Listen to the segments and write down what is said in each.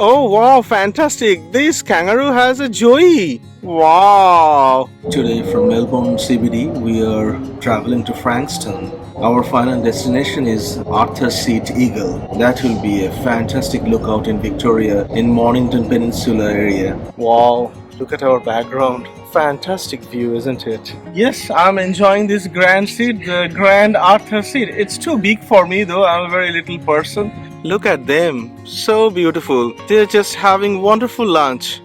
Oh wow, fantastic. This kangaroo has a joey. Wow. Today from Melbourne CBD, we are traveling to Frankston. Our final destination is Arthur's Seat Eagle. That will be a fantastic lookout in Victoria in Mornington Peninsula area. Wow, look at our background. Fantastic view, isn't it? Yes, I'm enjoying this grand seat, the Grand Arthur seat. It's too big for me though, I'm a very little person. Look at them, so beautiful. They're just having wonderful lunch.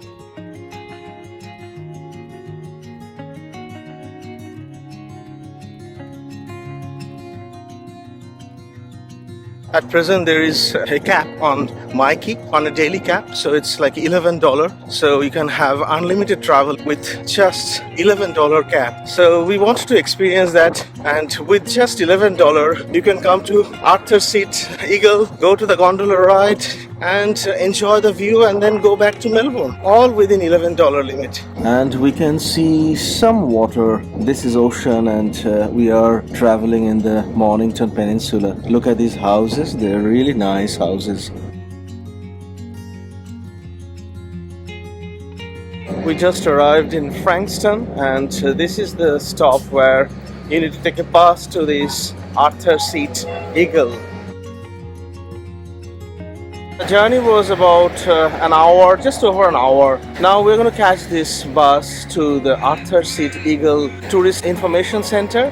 At present, there is a cap on Mikey on a daily cap, so it's like $11. So you can have unlimited travel with just $11 cap. So we wanted to experience that, and with just $11, you can come to Arthur's Seat Eagle, go to the gondola ride, and enjoy the view, and then go back to Melbourne, all within $11 limit. And we can see some water. This is ocean, and we are traveling in the Mornington Peninsula. Look at these houses. They're really nice houses. We just arrived in Frankston, and this is the stop where you need to take a bus to this Arthur's Seat Eagle. The journey was about an hour, just over an hour. Now we're going to catch this bus to the Arthur's Seat Eagle Tourist Information Center.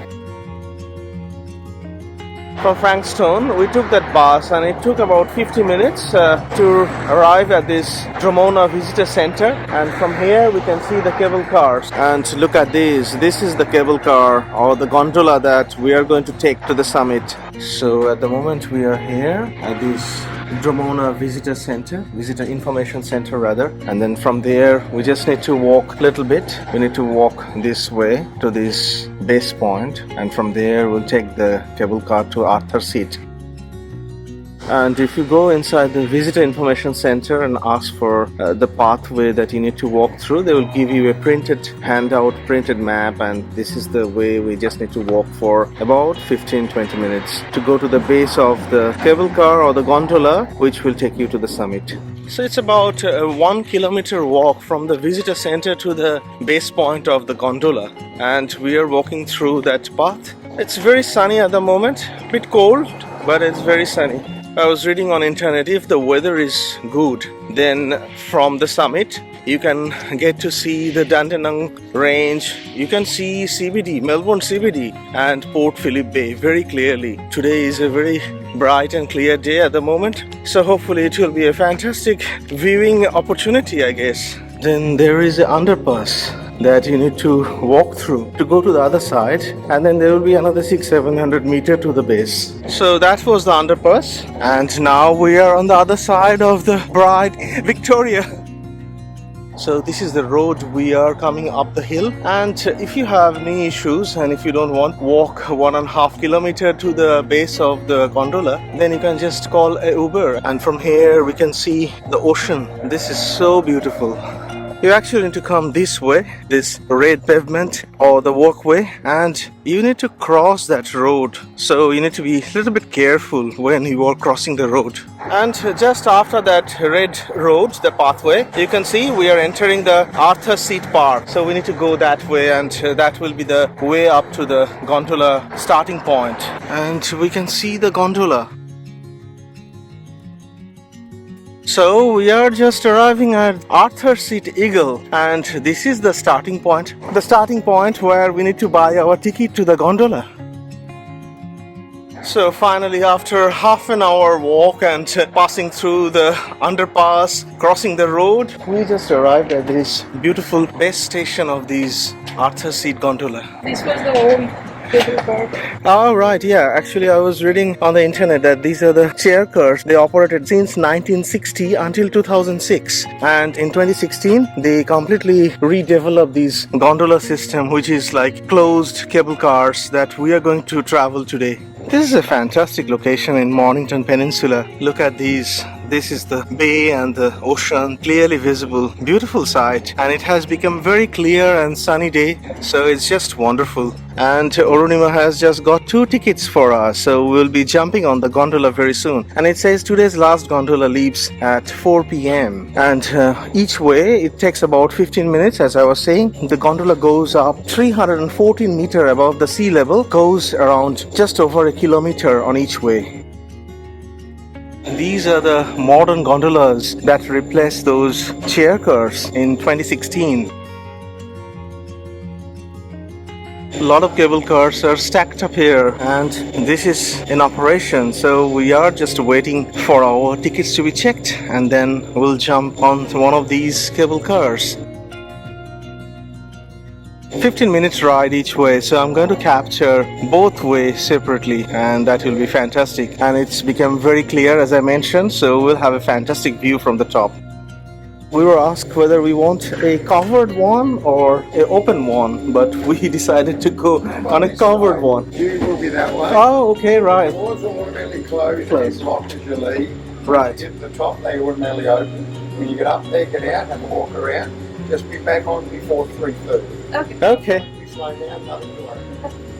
From Frankston, we took that bus, and it took about 50 minutes to arrive at this Dromana Visitor Center. And from here, we can see the cable cars. And look at this. This is the cable car or the gondola that we are going to take to the summit. So at the moment, we are here at this Dromana Visitor Center, Visitor Information Center rather. And then from there, we just need to walk a little bit. We need to walk this way to this base point, and from there we'll take the cable car to Arthur's Seat. And if you go inside the Visitor Information Center and ask for the pathway that you need to walk through, they will give you a printed handout, printed map, and this is the way we just need to walk for about 15-20 minutes to go to the base of the cable car or the gondola, which will take you to the summit. So it's about a 1 kilometer walk from the visitor center to the base point of the gondola, and we are walking through that path. It's very sunny at the moment, a bit cold, but it's very sunny. I was reading on internet, if the weather is good, then from the summit you can get to see the Dandenong range. You can see CBD, Melbourne CBD and Port Phillip Bay very clearly. Today is a very bright and clear day at the moment, so hopefully it will be a fantastic viewing opportunity, I guess. Then there is an underpass that you need to walk through to go to the other side, and then there will be another 600-700 meters to the base. So that was the underpass, and now we are on the other side of the bright Victoria. So this is the road. We are coming up the hill, and if you have knee issues and if you don't want to walk 1.5 kilometers to the base of the gondola, then you can just call a Uber, and from here we can see the ocean. This is so beautiful. You actually need to come this way, this red pavement or the walkway, and you need to cross that road. So you need to be a little bit careful when you are crossing the road. And just after that red road, the pathway, you can see we are entering the Arthur's Seat Park. So we need to go that way, and that will be the way up to the gondola starting point. And we can see the gondola. So we are just arriving at Arthur's Seat Eagle, and this is the starting point. The starting point where we need to buy our ticket to the gondola. So finally, after half an hour walk and passing through the underpass, crossing the road, we just arrived at this beautiful base station of these Arthur's Seat gondola. This was the old cable car. Oh, right, yeah. Actually, I was reading on the internet that these are the chair cars. They operated since 1960 until 2006. And in 2016, they completely redeveloped this gondola system, which is like closed cable cars that we are going to travel today. This is a fantastic location in Mornington Peninsula. Look at these. this is the bay and the ocean clearly visible. Beautiful sight, and it has become very clear and sunny day, so it's just wonderful. And Arunima has just got 2 tickets for us, so we'll be jumping on the gondola very soon. And it says today's last gondola leaves at 4 p.m. and each way it takes about 15 minutes. As I was saying, the gondola goes up 314 meter above the sea level, goes around just over a kilometer on each way. These are the modern gondolas that replaced those chair cars in 2016. A lot of cable cars are stacked up here, and this is in operation, so we are just waiting for our tickets to be checked, and then we'll jump on one of these cable cars. 15 minutes ride each way, so I'm going to capture both ways separately, and that will be fantastic. And it's become very clear, as I mentioned, so we'll have a fantastic view from the top. We were asked whether we want a covered one or an open one, but we decided to go on a covered one. You will be that way. Oh, okay, right. The doors will automatically close Close. and lock as you leave. Right. When you get to the top, they automatically open. When you get up there, get out and walk around. Just be back on before 3:30. Okay. We slow down, nothing to worry.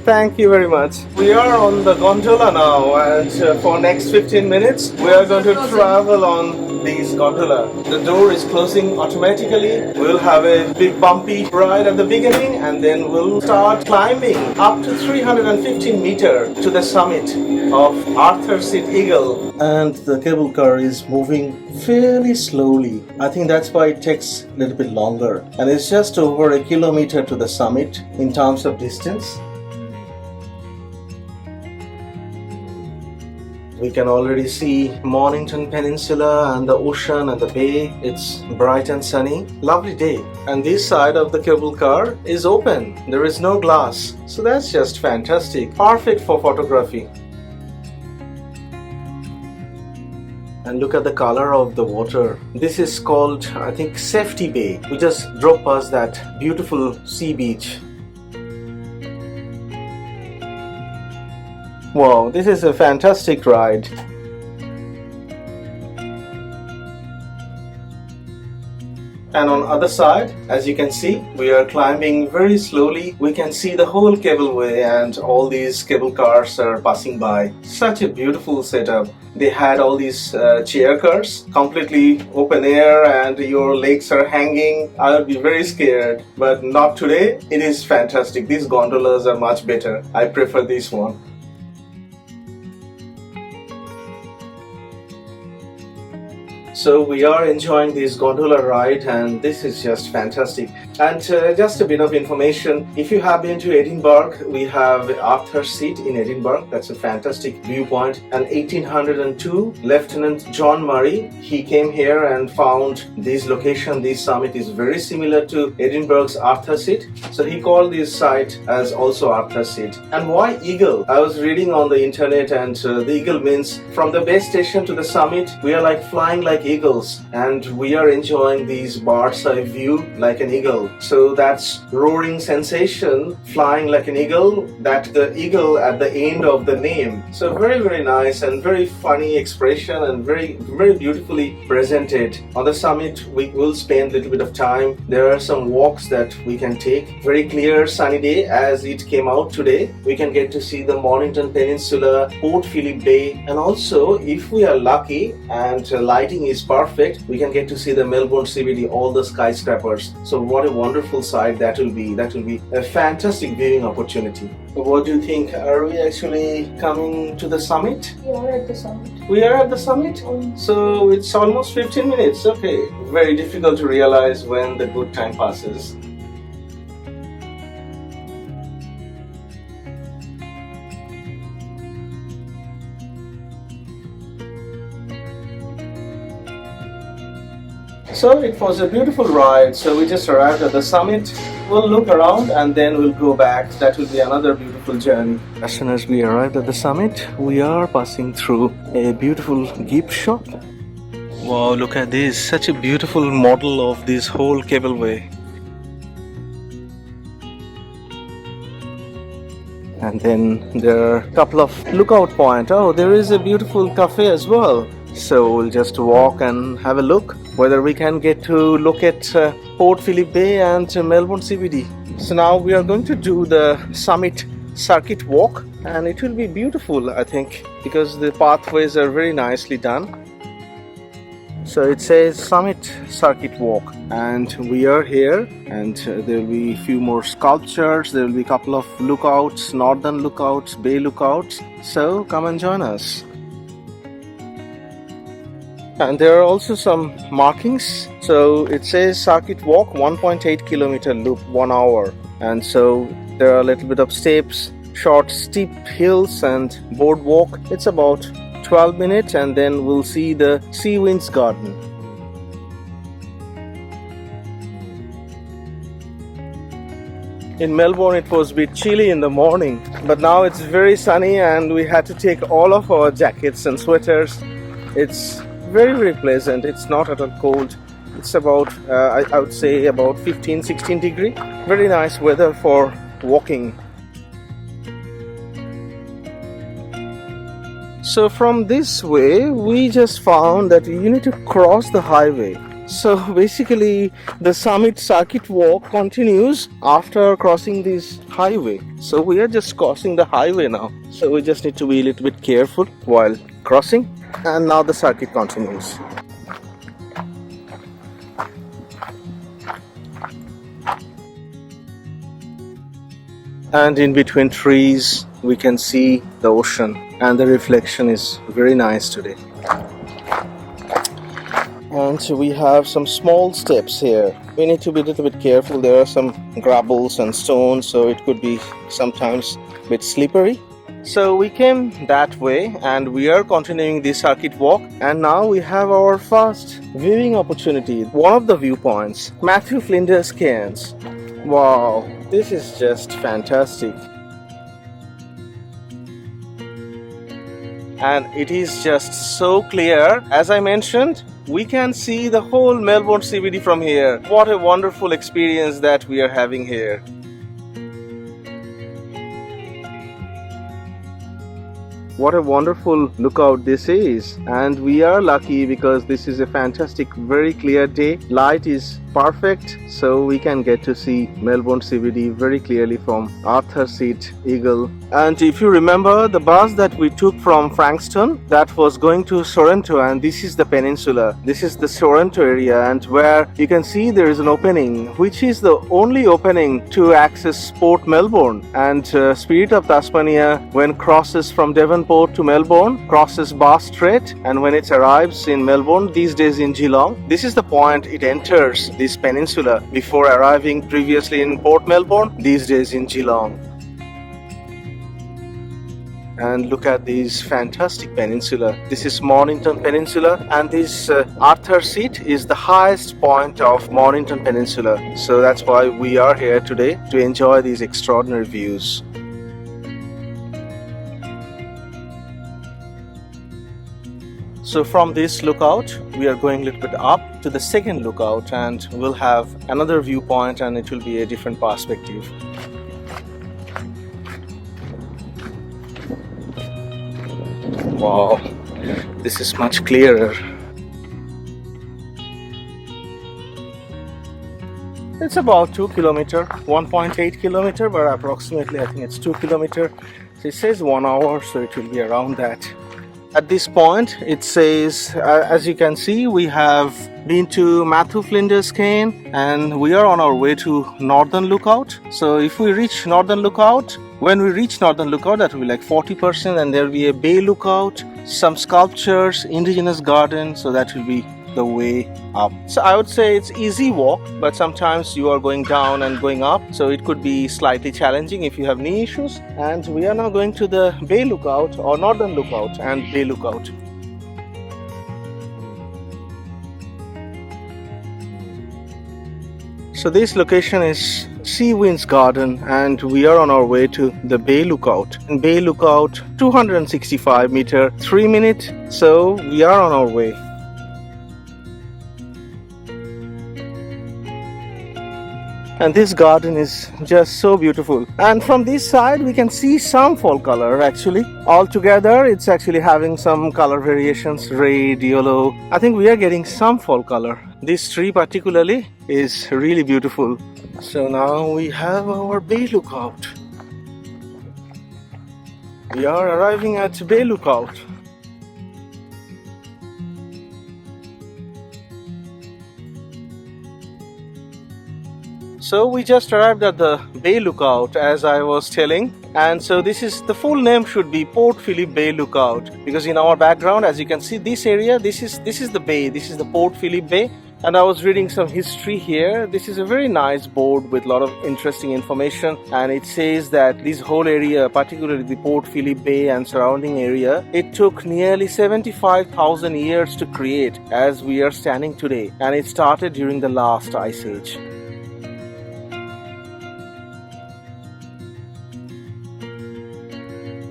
Thank you very much. We are on the gondola now, and for next 15 minutes we are going to travel on these gondola. The door is closing automatically. We'll have a big bumpy ride at the beginning, and then we'll start climbing up to 315 meter to the summit of Arthur's Seat Eagle. And the cable car is moving fairly slowly. I think that's why it takes a little bit longer. And it's just over a kilometer to the summit in terms of distance. We can already see Mornington Peninsula and the ocean and the bay. It's bright and sunny. Lovely day. And this side of the cable car is open. There is no glass. So that's just fantastic. Perfect for photography. And look at the color of the water. This is called, I think, Safety Bay. We just drove past that beautiful sea beach. Wow, this is a fantastic ride. And on other side, as you can see, we are climbing very slowly. We can see the whole cableway, and all these cable cars are passing by. Such a beautiful setup. They had all these chair cars, completely open air, and your legs are hanging. I would be very scared, but not today. It is fantastic. These gondolas are much better. I prefer this one. So we are enjoying this gondola ride, and this is just fantastic. And just a bit of information, if you have been to Edinburgh, we have Arthur's Seat in Edinburgh. That's a fantastic viewpoint. And 1802, Lieutenant John Murray, he came here and found this location. This summit is very similar to Edinburgh's Arthur's Seat. So he called this site as also Arthur's Seat. And why eagle? I was reading on the internet, and the eagle means from the base station to the summit, we are like flying like eagles, and we are enjoying these bird's eye view like an eagle. So that's roaring sensation, flying like an eagle, that the eagle at the end of the name. So very, very nice and very funny expression, and very, very beautifully presented. On the summit, we will spend a little bit of time. There are some walks that we can take. Very clear sunny day as it came out today. We can get to see the Mornington Peninsula, Port Phillip Bay, and also if we are lucky and lighting is perfect, we can get to see the Melbourne CBD, all the skyscrapers. So what a wonderful sight that will be. That will be a fantastic viewing opportunity. What do you think? Are we actually coming to the summit? We are at the summit. We are at the summit? So it's almost 15 minutes. Okay. Very difficult to realize when the good time passes. So it was a beautiful ride. So we just arrived at the summit. We'll look around and then we'll go back. That will be another beautiful journey. As soon as we arrived at the summit, we are passing through a beautiful gift shop. Wow, look at this. Such a beautiful model of this whole cableway. And then there are a couple of lookout points. Oh, there is a beautiful cafe as well. So we'll just walk and have a look whether we can get to look at Port Phillip Bay and Melbourne CBD. So now we are going to do the summit circuit walk, and it will be beautiful, I think, because the pathways are very nicely done. So it says summit circuit walk, and we are here, and there will be a few more sculptures, there will be a couple of lookouts, northern lookouts, bay lookouts. So come and join us. And there are also some markings. So it says circuit walk 1.8 kilometer loop 1 hour, and so there are a little bit of steps, short steep hills and boardwalk. It's about 12 minutes, and then we'll see the Seawinds Garden. In Melbourne it was a bit chilly in the morning, but now it's very sunny and we had to take all of our jackets and sweaters. It's very pleasant. It's not at all cold. It's about I would say about 15-16 degree. Very nice weather for walking. So from this way we just found that you need to cross the highway. So basically the summit circuit walk continues after crossing this highway. So we are just crossing the highway now. So we just need to be a little bit careful while crossing. And now the circuit continues. And in between trees we can see the ocean, and the reflection is very nice today. And so we have some small steps here. We need to be a little bit careful. There are some gravels and stones, so it could be sometimes a bit slippery. So we came that way and we are continuing the circuit walk, and now we have our first viewing opportunity. One of the viewpoints, Matthew Flinders Cairns. Wow, this is just fantastic. And it is just so clear. As I mentioned, we can see the whole Melbourne CBD from here. What a wonderful experience that we are having here. What a wonderful lookout this is, and we are lucky because this is a fantastic, very clear day. Light is perfect, so we can get to see Melbourne CBD very clearly from Arthur Seat Eagle. And if you remember the bus that we took from Frankston, that was going to Sorrento, and this is the peninsula. This is the Sorrento area, and where you can see there is an opening, which is the only opening to access Port Melbourne. And Spirit of Tasmania, when crosses from Devonport to Melbourne, crosses Bass Strait, and when it arrives in Melbourne, these days in Geelong, this is the point it enters this peninsula before arriving previously in Port Melbourne, these days in Geelong. And look at this fantastic peninsula. This is Mornington Peninsula, and this Arthur Seat is the highest point of Mornington Peninsula. So that's why we are here today, to enjoy these extraordinary views. So from this lookout, we are going a little bit up to the second lookout, and we'll have another viewpoint, and it will be a different perspective. Wow, this is much clearer. It's about 2 kilometer, 1.8 kilometer, but approximately I think it's 2 kilometer. So it says 1 hour, so it will be around that. At this point, it says, as you can see, we have been to Matthew Flinders Cairns, and we are on our way to Northern Lookout. So if we reach Northern Lookout, when we reach Northern Lookout, that will be like 40%, and there will be a Bay Lookout, some sculptures, Indigenous Garden, so that will be the way up. So I would say it's easy walk, but sometimes you are going down and going up, so it could be slightly challenging if you have knee issues. And we are now going to the Bay Lookout, or Northern Lookout and Bay Lookout. So this location is Seawinds Garden, and we are on our way to the Bay Lookout. And Bay Lookout, 265 meter, 3 minutes, so we are on our way. and this garden is just so beautiful. And from this side we can see some fall color actually. Altogether it's actually having some color variations, red, yellow. I think we are getting some fall color. This tree particularly is really beautiful. So now we have our bay lookout. We are arriving at Bay Lookout. So we just arrived at the Bay Lookout, as I was telling, and so this is the full name should be Port Phillip Bay Lookout, because in our background, as you can see, this area, this is the bay, this is the Port Phillip Bay. And I was reading some history here. This is a very nice board with a lot of interesting information, and it says that this whole area, particularly the Port Phillip Bay and surrounding area, it took nearly 75,000 years to create as we are standing today, and it started during the last ice age.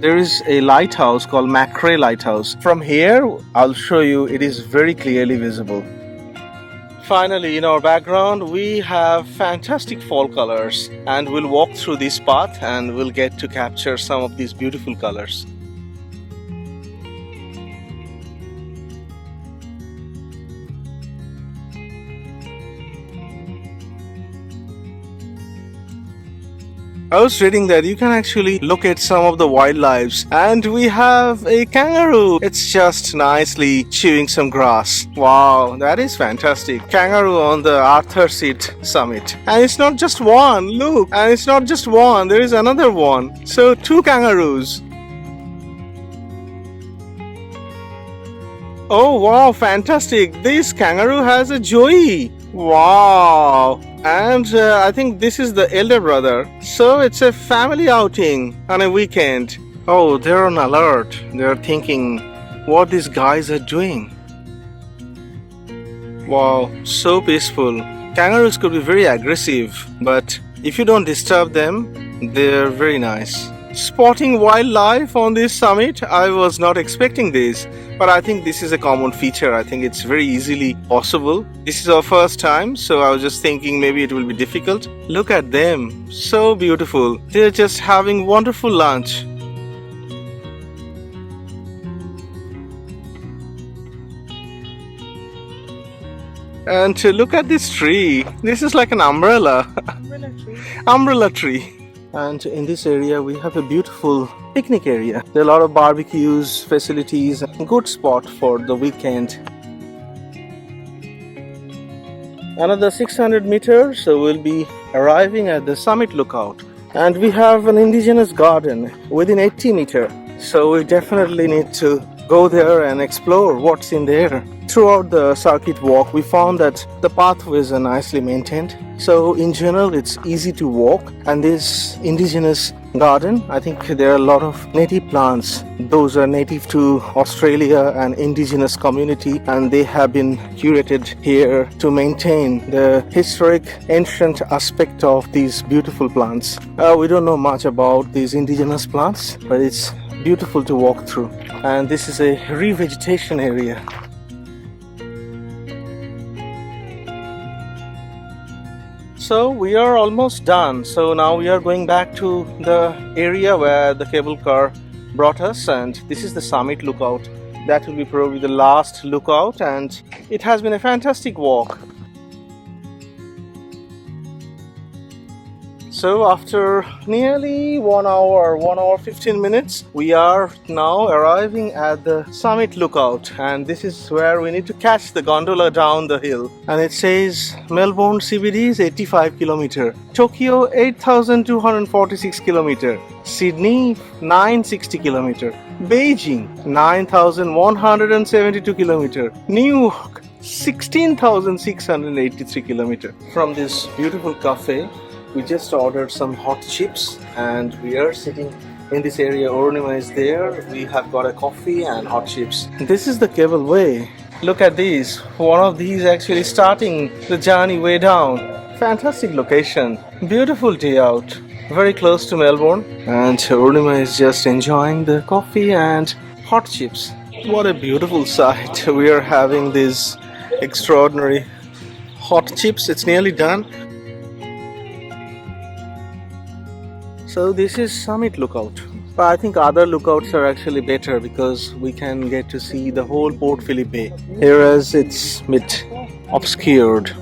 There is a lighthouse called Macrae Lighthouse. From here, I'll show you, it is very clearly visible. Finally, in our background, we have fantastic fall colors, and we'll walk through this path and we'll get to capture some of these beautiful colors. I was reading that you can actually look at some of the wildlife, and we have a kangaroo. It's just nicely chewing some grass. Wow, that is fantastic. Kangaroo on the Arthur Seat summit. And it's not just one, look. And it's not just one, there is another one. So 2 kangaroos. Oh wow, fantastic. This kangaroo has a joey. Wow. And I think this is the elder brother. So it's a family outing on a weekend. Oh, they're on alert. They're thinking what these guys are doing. Wow, so peaceful. Kangaroos could be very aggressive, but if you don't disturb them, they're very nice. Spotting wildlife on this summit, I was not expecting this, but I think this is a common feature. I think it's very easily possible. This is our first time, so I was just thinking maybe it will be difficult. Look at them, so beautiful. They're just having wonderful lunch. And to look at this tree, this is like an umbrella. Umbrella tree. And in this area we have a beautiful picnic area. There are a lot of barbecues, facilities, and good spot for the weekend. Another 600 meters, so we'll be arriving at the summit lookout. And we have an Indigenous Garden within 80 meters. So we definitely need to go there and explore what's in there. Throughout the circuit walk, we found that the pathways are nicely maintained. So in general, it's easy to walk. And this Indigenous Garden, I think there are a lot of native plants. Those are native to Australia and Indigenous community, and they have been curated here to maintain the historic ancient aspect of these beautiful plants. We don't know much about these indigenous plants, but it's beautiful to walk through. And this is a revegetation area. So we are almost done. So now we are going back to the area where the cable car brought us, and this is the summit lookout. That will be probably the last lookout, and it has been a fantastic walk. So after nearly 1 hour 15 minutes, we are now arriving at the summit lookout, and this is where we need to catch the gondola down the hill. And it says Melbourne CBD is 85 km, Tokyo 8,246 km, Sydney 960 km, Beijing 9,172 km, New York 16,683 km. From this beautiful cafe, we just ordered some hot chips, and we are sitting in this area. Ornima is there. We have got a coffee and hot chips. This is the cable way. Look at these. One of these actually starting the journey way down. Fantastic location. Beautiful day out. Very close to Melbourne. And Ornima is just enjoying the coffee and hot chips. What a beautiful sight. We are having these extraordinary hot chips. It's nearly done. So this is Summit Lookout. But I think other lookouts are actually better because we can get to see the whole Port Phillip Bay. Whereas it's bit obscured.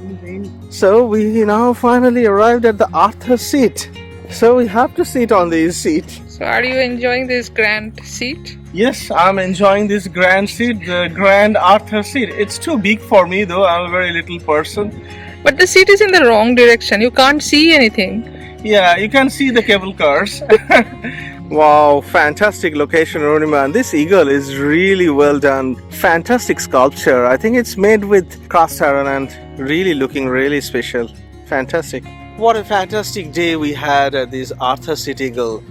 So we now finally arrived at the Arthur seat. So we have to sit on this seat. So are you enjoying this grand seat? Yes, I'm enjoying this grand seat, the Grand Arthur seat. It's too big for me though, I'm a very little person. But the seat is in the wrong direction. You can't see anything. Yeah, you can see the cable cars. Wow, fantastic location, Ronima. And this eagle is really well done. Fantastic sculpture. I think it's made with cast iron and really looking really special. Fantastic. What a fantastic day we had at this Arthur Seat Eagle.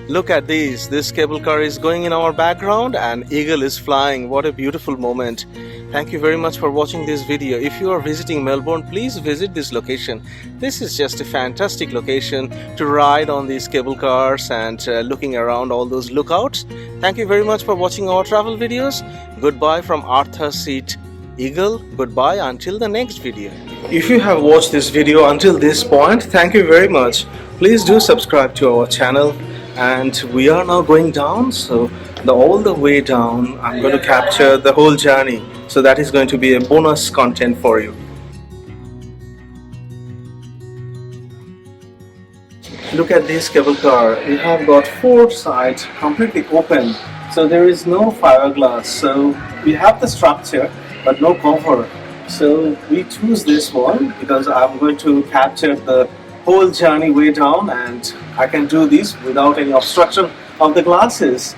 Look at this. This cable car is going in our background and eagle is flying. What a beautiful moment. Thank you very much for watching this video. If you are visiting Melbourne, please visit this location. This is just a fantastic location to ride on these cable cars and looking around all those lookouts. Thank you very much for watching our travel videos. Goodbye from Arthur Seat Eagle. Goodbye until the next video. If you have watched this video until this point, thank you very much. Please do subscribe to our channel. And we are now going down, so all the way down I'm going to capture the whole journey, so that is going to be a bonus content for you. Look at this cable car. We have got 4 sides completely open, so there is no fiberglass, so we have the structure but no cover. So we choose this one because I'm going to capture the whole journey way down and I can do this without any obstruction of the glasses.